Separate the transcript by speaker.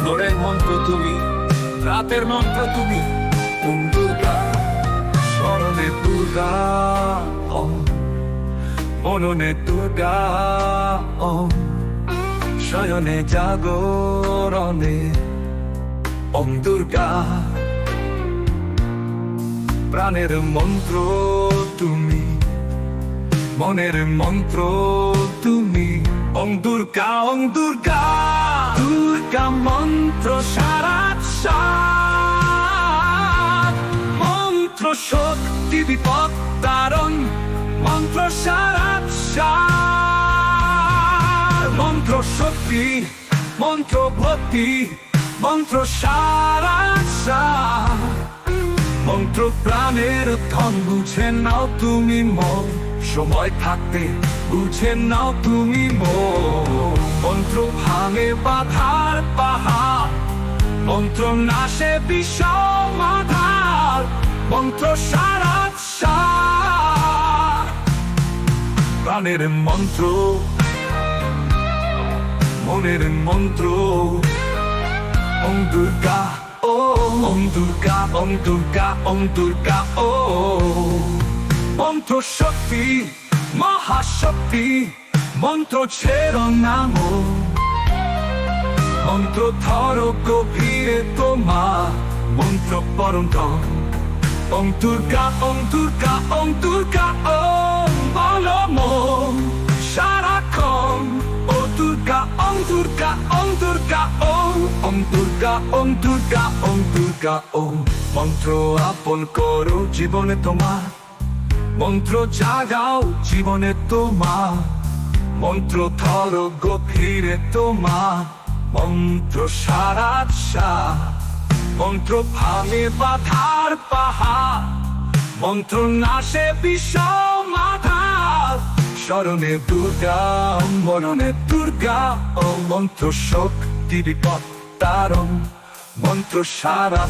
Speaker 1: ভোরের মন্ত্র তুমি, রাতের মন্ত্র তুমি, ওম দুর্গা, স্মরণে দুর্গা ওম, মননে দুর্গা ওম, শয়নে জাগরণে ওম দুর্গা। প্রাণের মন্ত্র তুমি, মনের মন্ত্র তুমি, ওম দুর্গা ওম দুর্গা। দুর্গা মন্ত্র সারা মন্ত্র শক্তি বিপদ তারণ, মন্ত্র সারা মন্ত্র শক্তি, মন্ত্র ভক্তি, মন্ত্র সারা মন্ত্র প্রাণের ধন। বুঝে নাও তুমি মন, সময় থাকতে বুঝে নাও তুমি মন। মন্ত্র ভাঙে বাধার পাহাড়, মন্ত্র নাশে বিষম আধার, মন্ত্র সারা প্রাণের মন্ত্র, মনের মন্ত্র ওম দুর্গা ও, ওম দুর্গা ওম দুর্গা ওম দুর্গা ও। মন্ত্র শক্তি, মহাশক্তি, মন্ত্র ছেড়ো নাম, মন্ত্র ধরো গভীরে তোমার, মন্ত্র পরম ধন। ওম দুর্গা ওম দুর্গা ওম দুর্গা ওম, বলো মন সারাক্ষণ ও দুর্গা ওম দুর্গা ওম দুর্গা ওম, ওম দুর্গা ওম দুর্গা ওম দুর্গা ওম। মন্ত্র আপন করো জীবনে তোমার, মন্ত্র জাগাও জীবনে তোমার, মন্ত্র ধরো গভীরে তোমার, মন্ত্র সারা মন্ত্র ভাঙে বাধার পাহাড়, মন্ত্র নাশে বিষম আধার। স্মরণে দুর্গা মননে দুর্গা ও, মন্ত্র শক্তি বিপদ তারণ, মন্ত্র সারা